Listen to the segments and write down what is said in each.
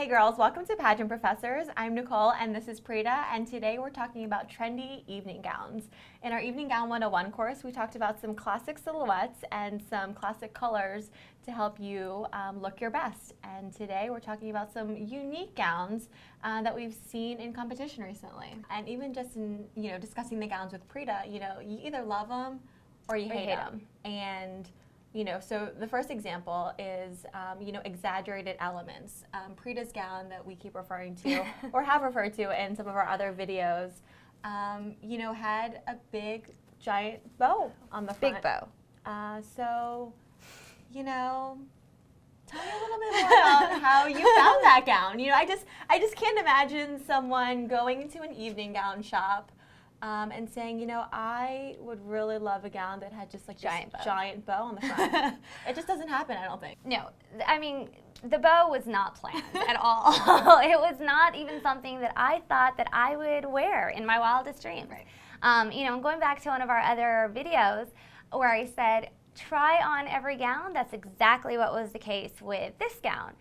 girls, welcome to Pageant Professors. I'm Nicole and this is Prita, and today we're talking about trendy evening gowns. In our Evening Gown 101 course, we talked about some classic silhouettes and some classic colors to help you look your best. And today we're talking about some unique gowns that we've seen in competition recently. And even just in discussing the gowns with Prita, you either love them or you hate them. And so the first example is, exaggerated elements. Prita's gown that we keep referring to, or have referred to in some of our other videos, had a big, giant bow on the front. Big bow. So, tell me a little bit more about how you found that gown. I just can't imagine someone going into an evening gown shop and saying, I would really love a gown that had just like giant bow on the front. It just doesn't happen, I don't think. No, I mean, the bow was not planned at all. It was not even something that I thought that I would wear in my wildest dreams. Right. Going back to one of our other videos where I said, try on every gown, that's exactly what was the case with this gown.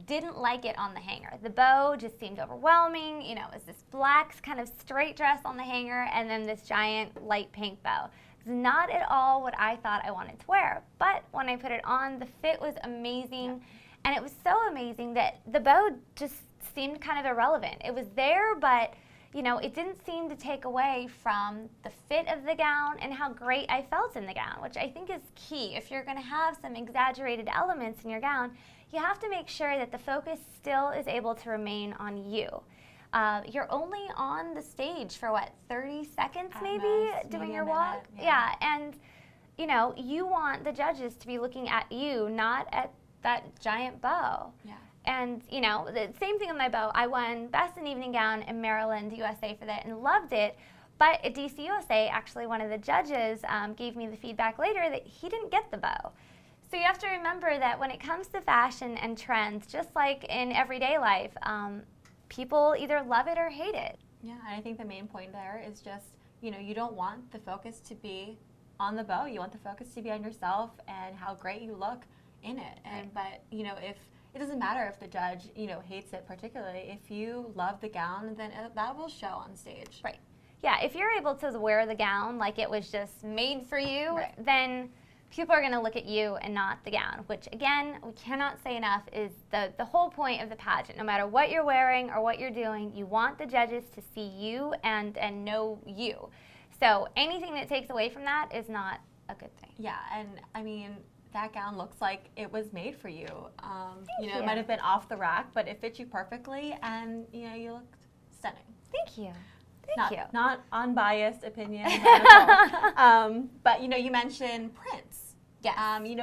Didn't like it on the hanger. The bow just seemed overwhelming. It was this black kind of straight dress on the hanger and then this giant light pink bow. It's not at all what I thought I wanted to wear. But when I put it on, the fit was amazing. Yeah. And it was so amazing that the bow just seemed kind of irrelevant. It was there, but it didn't seem to take away from the fit of the gown and how great I felt in the gown, which I think is key. If you're going to have some exaggerated elements in your gown, you have to make sure that the focus still is able to remain on you. You're only on the stage for 30 seconds maybe doing your walk? Yeah, and you want the judges to be looking at you, not at that giant bow. Yeah. And the same thing with my bow. I won Best in Evening Gown in Maryland, USA for that and loved it. But at DC USA, actually one of the judges gave me the feedback later that he didn't get the bow. So you have to remember that when it comes to fashion and trends, just like in everyday life, people either love it or hate it. Yeah, and I think the main point there is just, you don't want the focus to be on the bow. You want the focus to be on yourself and how great you look in it. And but if it doesn't matter if the judge hates it particularly, if you love the gown, then that will show on stage. Right. Yeah, if you're able to wear the gown like it was just made for you, then people are going to look at you and not the gown, which again, we cannot say enough is the whole point of the pageant. No matter what you're wearing or what you're doing, you want the judges to see you and know you. So anything that takes away from that is not a good thing. Yeah, and I mean, that gown looks like it was made for you. Thank you. It might have been off the rack, but it fit you perfectly, and you looked stunning. Thank you. Not unbiased opinion, not at all. But you mentioned prints. Yes.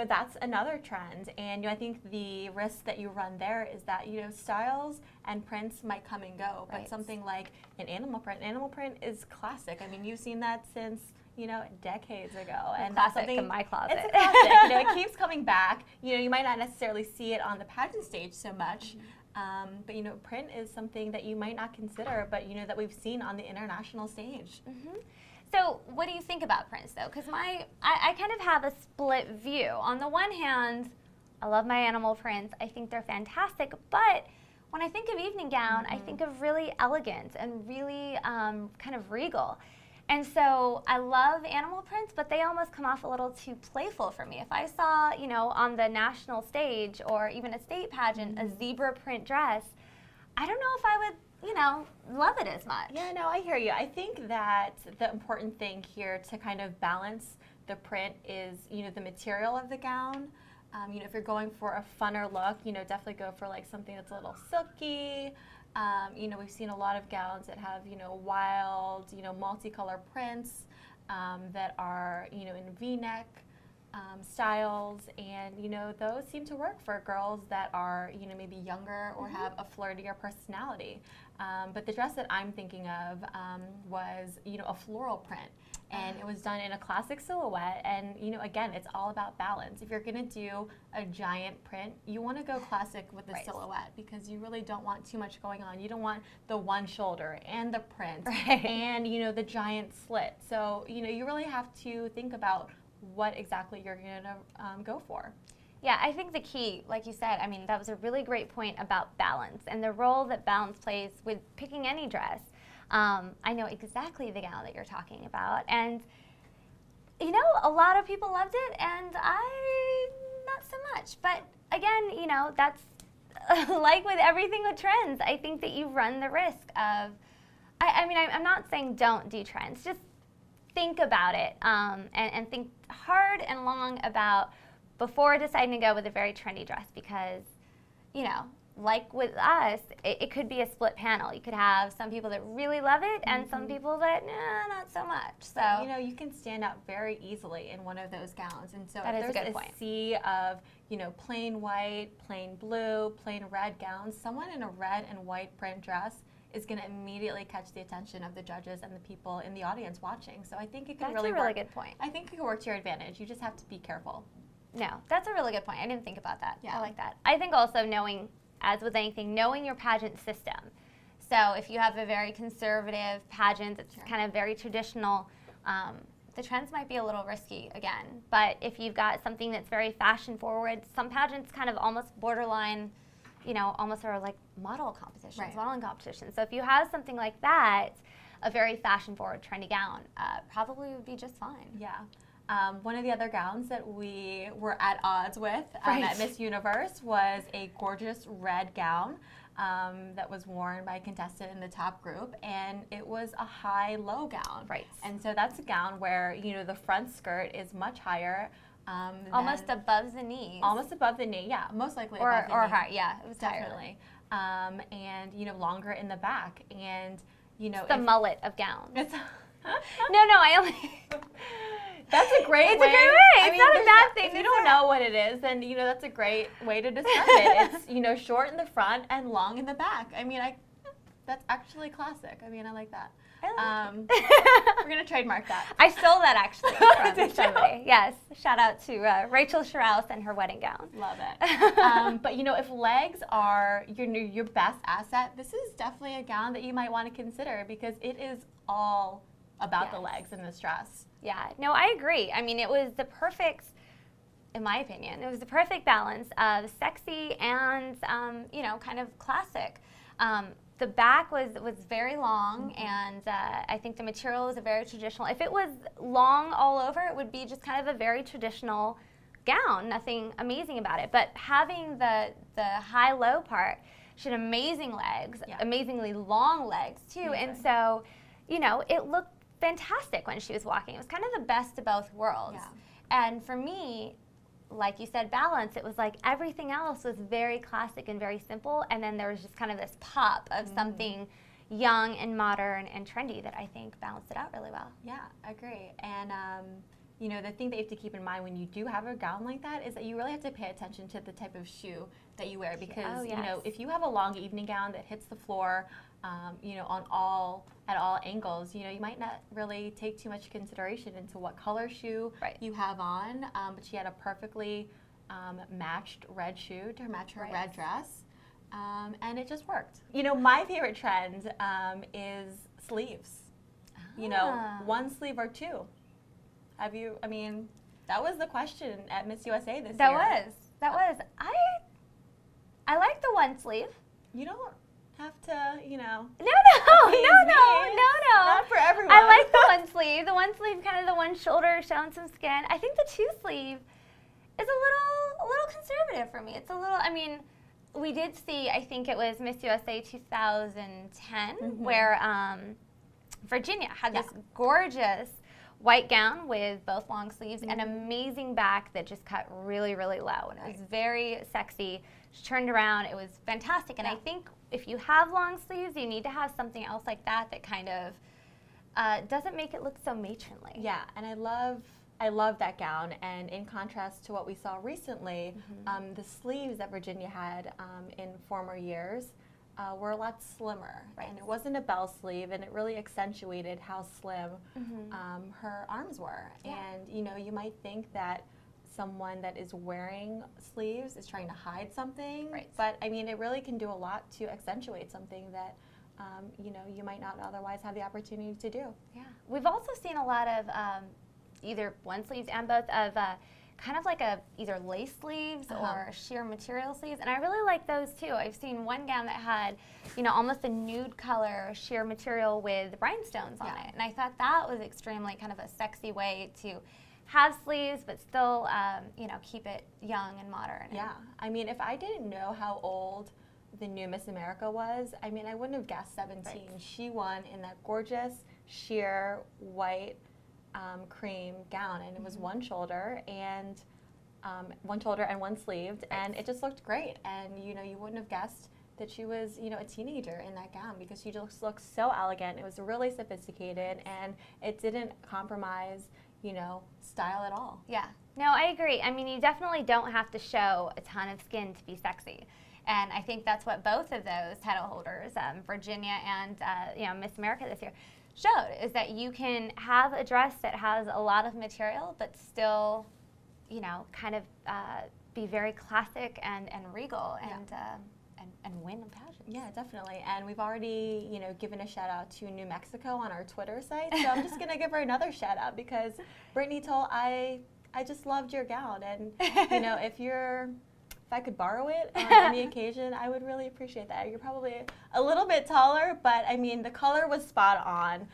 That's another trend, and I think the risk that you run there is that styles and prints might come and go. But something like an animal print is classic. I mean, you've seen that since decades ago, and that's something in my closet. It's a classic. It keeps coming back. You might not necessarily see it on the pageant stage so much. But print is something that you might not consider, but that we've seen on the international stage. Mm-hmm. So what do you think about prints though? Because I kind of have a split view. On the one hand, I love my animal prints. I think they're fantastic, but when I think of evening gown, I think of really elegant and really kind of regal. And so I love animal prints, but they almost come off a little too playful for me. If I saw, on the national stage or even a state pageant, a zebra print dress, I don't know if I would, love it as much. Yeah, no, I hear you. I think that the important thing here to kind of balance the print is, the material of the gown. If you're going for a funner look, definitely go for like something that's a little silky. We've seen a lot of gowns that have, wild, multicolor prints that are, in V-neck styles, and, those seem to work for girls that are, maybe younger or have a flirtier personality. But the dress that I'm thinking of was, a floral print. And it was done in a classic silhouette, and again, it's all about balance. If you're gonna do a giant print, you wanna go classic with the silhouette, because you really don't want too much going on. You don't want the one shoulder and the print and the giant slit. So you really have to think about what exactly you're gonna go for. Yeah, I think the key, like you said, I mean, that was a really great point about balance and the role that balance plays with picking any dress. I know exactly the gown that you're talking about, and you know, a lot of people loved it, and I not so much. But again, you know, that's like with everything with trends. I think that you run the risk of, I mean, I'm not saying don't do trends, just think about it and think hard and long about before deciding to go with a very trendy dress, because, you know, like with us, it could be a split panel. You could have some people that really love it and some people that, nah, not so much. So, you know, you can stand out very easily in one of those gowns. And so that if is there's a good point. sea of, you know, plain white, plain blue, plain red gowns, someone in a red and white print dress is going to immediately catch the attention of the judges and the people in the audience watching. So I think it can That's a really good point. I think it can work to your advantage. You just have to be careful. No, that's a really good point. I didn't think about that. Yeah. I like that. I think also knowing, as with anything, knowing your pageant system. So if you have a very conservative pageant that's kind of very traditional, the trends might be a little risky again. But if you've got something that's very fashion forward, some pageants kind of almost borderline, you know, almost are like model competitions, modeling competitions. So if you have something like that, a very fashion forward, trendy gown, probably would be just fine. Yeah. One of the other gowns that we were at odds with at Miss Universe was a gorgeous red gown that was worn by a contestant in the top group, and it was a high-low gown. Right. And so that's a gown where, you know, the front skirt is much higher. Almost above the knees. Almost above the knee, yeah. Most likely above the knee. Or high, yeah. It was definitely. And, you know, longer in the back. And, you know. It's the mullet of gowns. It's no, I only... That's a great way. It's a great way. It's not a bad thing. If you don't know what it is, then, you know, that's a great way to describe it. It's, you know, short in the front and long in the back. I mean, that's actually classic. I mean, I like that. We're going to trademark that. I stole that, actually, from somebody. Yes. Shout out to Rachel Sherrouse and her wedding gown. Love it. But, you know, if legs are your best asset, this is definitely a gown that you might want to consider, because it is all about the legs in this dress. Yeah, no, I agree. I mean, it was the perfect, in my opinion, it was the perfect balance of sexy and, you know, kind of classic. The back was very long, and I think the material was a very traditional. If it was long all over, it would be just kind of a very traditional gown, nothing amazing about it. But having the high-low part, she had amazing legs, amazingly long legs too, and so, you know, it looked fantastic when she was walking. It was kind of the best of both worlds. Yeah. And for me, like you said, balance, it was like everything else was very classic and very simple, and then there was just kind of this pop of something young and modern and trendy that I think balanced it out really well. Yeah, I agree. And you know, the thing that you have to keep in mind when you do have a gown like that is that you really have to pay attention to the type of shoe that you wear, because you know, if you have a long evening gown that hits the floor, you know, at all angles, you know, you might not really take too much consideration into what color shoe you have on. But she had a perfectly matched red shoe to match her red dress, and it just worked. You know, my favorite trend is sleeves. You know, one sleeve or two. Have you? I mean, that was the question at Miss USA this year. That was. I like the one sleeve. You don't have to, you know. No. Not for everyone. I like the one sleeve. The one sleeve, kind of the one shoulder showing some skin. I think the two sleeve is a little conservative for me. It's a little. I mean, we did see. I think it was Miss USA 2010, where Virginia had this gorgeous white gown with both long sleeves and amazing back that just cut really, really low. And it was very sexy. She turned around. It was fantastic. And I think if you have long sleeves, you need to have something else like that that kind of doesn't make it look so matronly. Yeah, and I love that gown. And in contrast to what we saw recently, the sleeves that Virginia had in former years were a lot slimmer, and it wasn't a bell sleeve, and it really accentuated how slim her arms were. And you know, you might think that someone that is wearing sleeves is trying to hide something, but I mean, it really can do a lot to accentuate something that you know, you might not otherwise have the opportunity to do. Yeah, we've also seen a lot of either one sleeves and both of kind of like either lace sleeves or sheer material sleeves, and I really like those too. I've seen one gown that had, almost a nude color sheer material with rhinestones on it, and I thought that was extremely kind of a sexy way to have sleeves, but still, keep it young and modern. Yeah, I mean, if I didn't know how old the new Miss America was, I mean, I wouldn't have guessed 17. Right. She won in that gorgeous sheer white cream gown, and it was one shoulder and one sleeved, and it just looked great. And you wouldn't have guessed that she was a teenager in that gown, because she just looked so elegant. It was really sophisticated, and it didn't compromise style at all. Yeah, no, I agree. I mean, you definitely don't have to show a ton of skin to be sexy. And I think that's what both of those title holders, Virginia and Miss America this year, showed, is that you can have a dress that has a lot of material, but still, kind of be very classic and regal and win a pageant. Yeah, definitely. And we've already, given a shout out to New Mexico on our Twitter site. So I'm just gonna give her another shout out, because Brittany told I just loved your gown, and if I could borrow it on any occasion, I would really appreciate that. You're probably a little bit taller, but I mean, the color was spot on.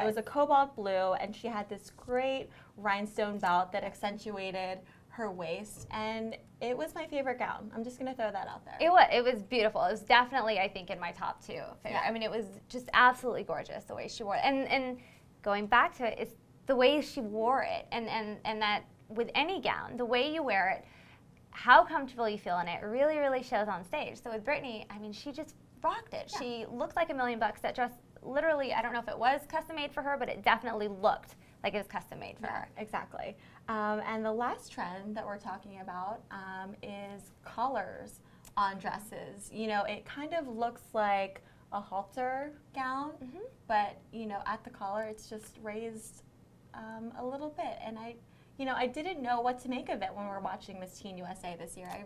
It was a cobalt blue, and she had this great rhinestone belt that accentuated her waist, and it was my favorite gown. I'm just gonna throw that out there. It was beautiful. It was definitely, I think, in my top 2 favorite. Yeah. I mean, it was just absolutely gorgeous the way she wore it. And going back to it, it's the way she wore it, and that with any gown, the way you wear it, how comfortable you feel in it really, really shows on stage. So with Brittany, I mean, she just rocked it. Yeah. She looked like $1 million. That dress, literally, I don't know if it was custom made for her, but it definitely looked like it was custom made for her. Exactly. And the last trend that we're talking about is collars on dresses. It kind of looks like a halter gown, but at the collar, it's just raised a little bit. And I didn't know what to make of it when we were watching Miss Teen USA this year. I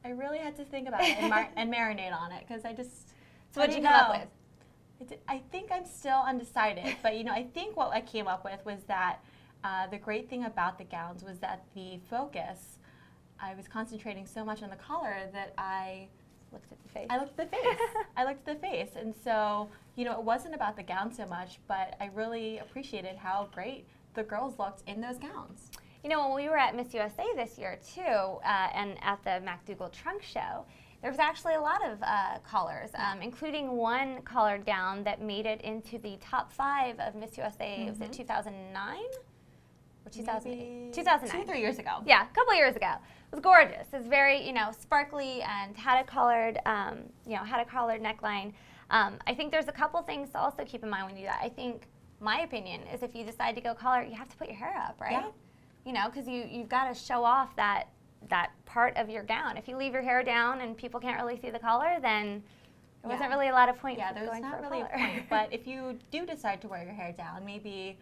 really had to think about it and marinate on it, because I just. So what did you come up with? I think I'm still undecided, but I think what I came up with was that the great thing about the gowns was that the focus, I was concentrating so much on the collar that I looked at the face. I looked at the face. I looked at the face, and so it wasn't about the gown so much, but I really appreciated how great the girls looked in those gowns. When we were at Miss USA this year too, and at the MacDougall Trunk Show, there was actually a lot of collars, including one collared gown that made it into the top 5 of Miss USA. Was it 2009 or 2008? 2009. 2 or 3 years ago. Yeah, a couple years ago. It was gorgeous. It was very, sparkly, and had a collared, neckline. I think there's a couple things to also keep in mind when you do that. I think my opinion is, if you decide to go collar, you have to put your hair up, right? Yeah. Because you've got to show off that part of your gown. If you leave your hair down and people can't really see the collar, then there wasn't really a lot of point. Yeah, there's not really a point. But if you do decide to wear your hair down, maybe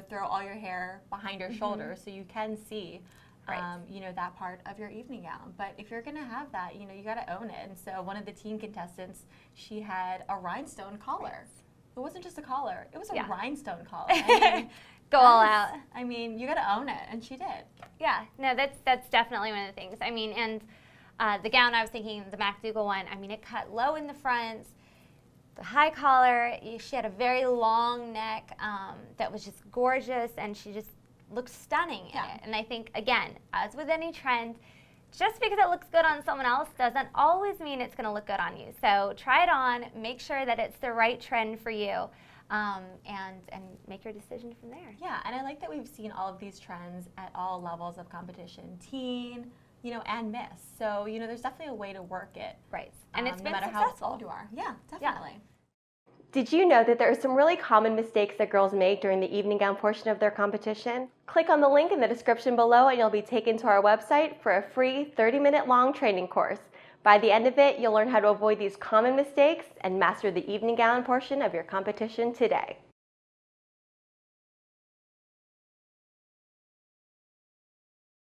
throw all your hair behind your shoulders so you can see that part of your evening gown. But if you're gonna have that, you gotta own it. And so one of the teen contestants, she had a rhinestone collar. It wasn't just a collar; it was a rhinestone collar. I mean, go all out. I mean, you got to own it, and she did. Yeah, no, that's definitely one of the things. I mean, and the gown, I was thinking, the MacDougall one, I mean, it cut low in the front, the high collar, she had a very long neck that was just gorgeous, and she just looked stunning in it. And I think, again, as with any trend, just because it looks good on someone else doesn't always mean it's going to look good on you. So try it on, make sure that it's the right trend for you. And make your decision from there. Yeah, and I like that we've seen all of these trends at all levels of competition, teen, and Miss. So, there's definitely a way to work it. Right, and it's been no matter successful. how old you are. Yeah, definitely. Yeah. Did you know that there are some really common mistakes that girls make during the evening gown portion of their competition? Click on the link in the description below and you'll be taken to our website for a free 30-minute long training course. By the end of it, you'll learn how to avoid these common mistakes and master the evening gown portion of your competition today.